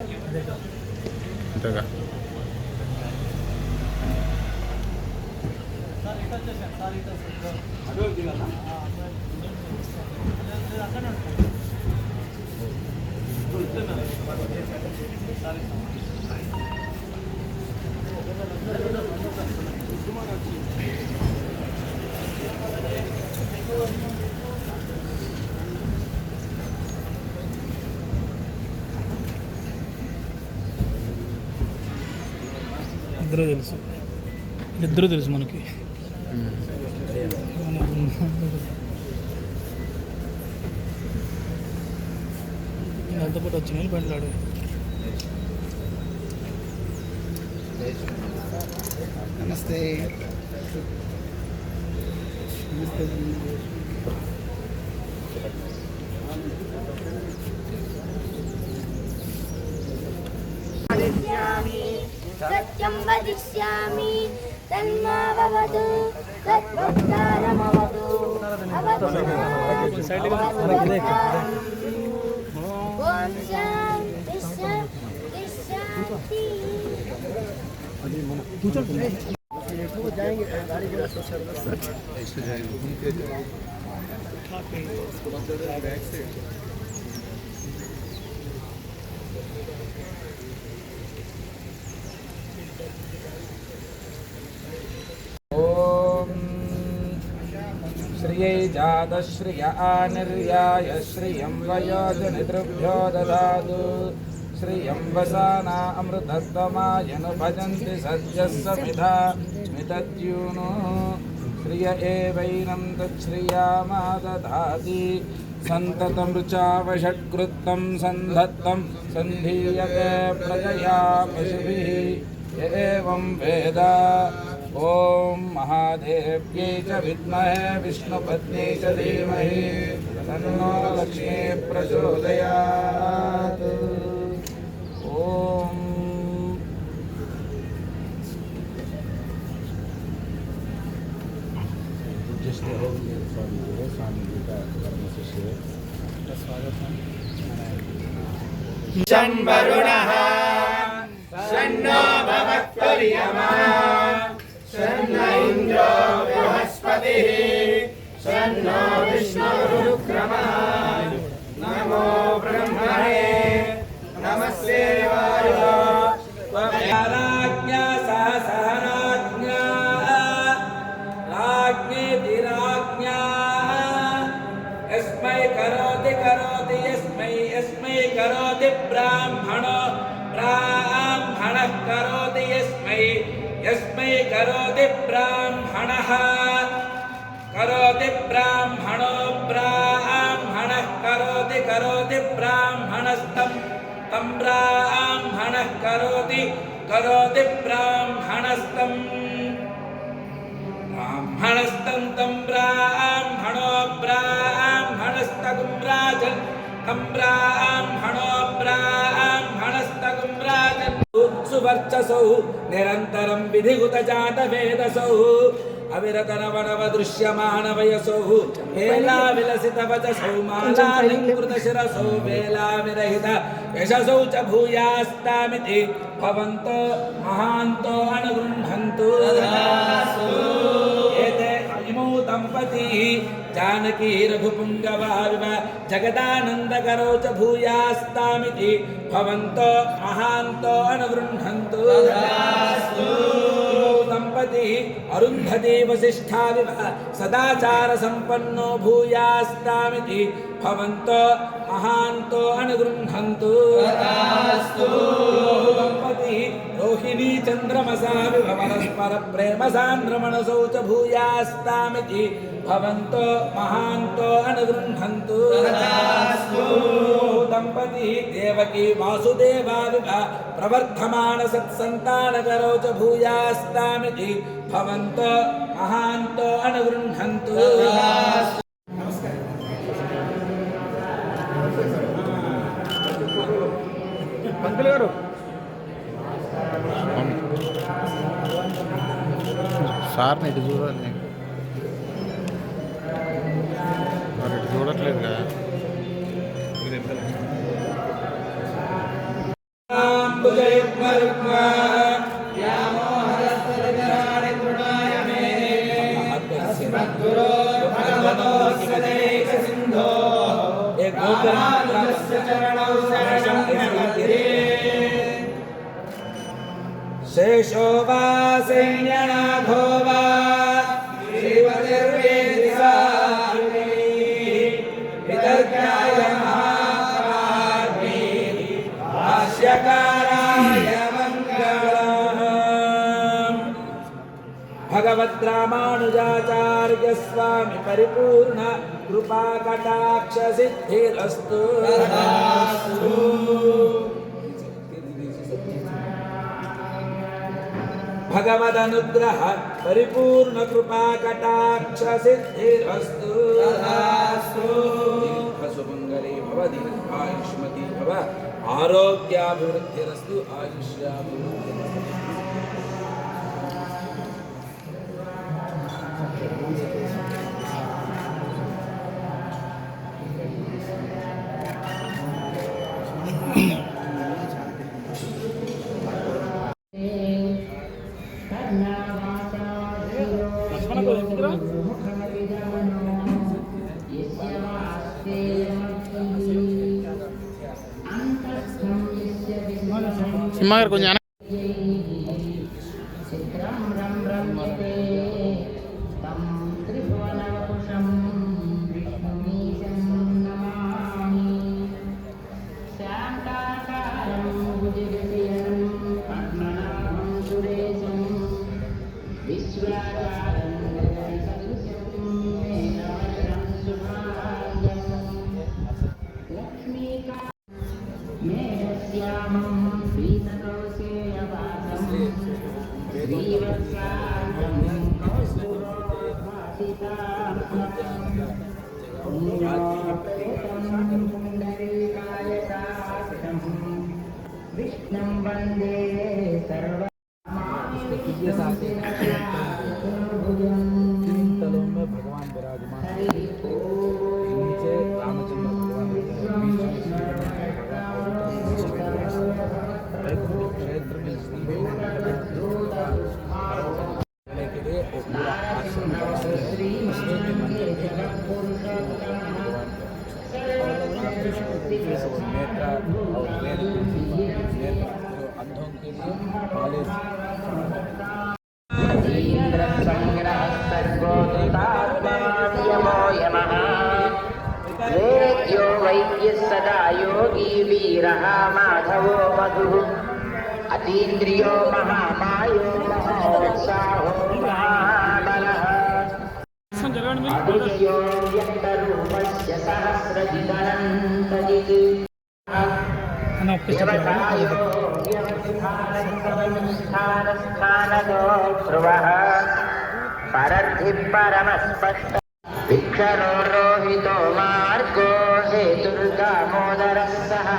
అంతేగా ఇద్దరు తెలుసు మనకి. వాళ్ళతో పాటు వచ్చిన వాళ్ళు బండ్లాడు. నమస్తే. सत्यं वदिष्यामि तन्मावतु तद्वक्तारमवतु ॐ शान्ति शान्ति शान्ति। श्रियै जातश्रिय आनिर्याय श्रियं वयोजनितृभ्यो ददातु श्रियं वसाना अमृतत्वमायन भजन्ति सद्यः समिधा मितद्यूनो श्रिय एवैनं तच्छ्रियामा दधाति सन्ततमृचावषट्कृतं सन्धत्तं सन्धीयते प्रजया पशुभिः य एवं वेद। ओम महादेव्यै च विद्महे विष्णुपत्न्यै च धीमहि तन्नो लक्ष्मी प्रचोदयात्। ओम शन्वरुणः शन्नो भवत्वर्यमा शन्न इन्द्रो बृहस्पतिः शन्नो विष्णुरुक्रमः नमो ब्रह्मणे नमस्ते वायो राज्ञा सहसहराज्ञा राज्ञेति राज्ञा यस्मै करोति करोति यस्मै यस्मै करोति ब्राह्मणो ब्राह्मणः करोति यस्मै यस्मै करोति ब्राह्मणः करोति ब्राह्मणो ब्राह्मणः करोति करोति ब्राह्मणस्तं तं ब्राह्मणः करोति करोति ब्राह्मणस्तं ब्राह्मणस्तं तं ब्राह्मणो ब्राह्मणस्तगुं राजन् तं ब्राह्मणो ब्राह्मणस्तगुं राजन् सुवर्चसौ निरन्तरं विधिहुत जात वेदसौ अविरतनवनव दृश्यमान वयसौ हेला विलसित वचसौ मालालङ्कृत शिरसौ वेला विरहित यशसौ च भूयास्तामिति भवन्तो महान्तो अनुगृह्णन्तु। एते इमौ दम्पती जानकी रघुपुङ्गवाविव जगदानन्दकरौ च भूयास्तामिति भवन्तो महान्तो अनुगृह्णन्तु। दम्पती अरुन्धती वसिष्ठाविव सदाचार संपन्नो भूयास्तामिति भवन्तो महान्तो अनुगृह्णन्तु। दम्पती रोहिणी चन्द्रमसाविव परस्पर प्रेम सान्द्रमणसौ च भूयास्तामिति भवन्तो महान्तो अनुगृह्णन्तु। दम्पती देवकी वासुदेवाविव प्रवर्धमान सत्सन्तानकरौ च भूयास्तामिति भवन्तो महान्तो अनुगृह्णन्तु। పంతులు గారు సార్ని ఇటు చూడాలి, మరి ఇటు చూడట్లేదు కదా. भुजयुग्मरुग्मा व्यामोहरस्तरचराणि तृणाय मे श्रीमद्गुरो भगवतोऽस्य देकसिन्धो रामानुजस्य चरणौ शरणं प्रपद्ये शेषो वा सैन्यनाथो वा श्रीपतिर्वेदिसारिणी वितर्काय महाकाव्ये भाष्यकाराय मङ्गलम् भगवद्रामानुजाचार्य स्वामी परिपूर्ण कृपा कटाक्ष सिद्धिरस्तु भगवदनुग्रह परिपूर्ण कृपा कटाक्ष सिद्धिरस्तु सुमंगली भव दीर्घायुष्मती भव आरोग्याभिवृद्धिरस्तु आयुष्याभिवृद्धिरस्तु సినిమా గారు కొంచెం विष्णुं वन्दे सर्व तलों में भगवान विराजमान नीचे रामचंद्र भगवान क्षेत्र में के लिए पूरा आश्रम नेत्र और अंधों के लिए कॉलेज वेद्यो वैद्यः सदा योगी वीरः माधवो मधुः अतीन्द्रियो महामायो महोत्साहो महाबलः अदित्यो व्यक्तरूपस्य सहस्रजिदनन्तजित् व्यवसायो व्यवधानस्थानस्थानदो ध्रुवः परद्धिः परमस्पष्ट विक्षरो रोहितो मार्गो हेतुर्दामोदरः सः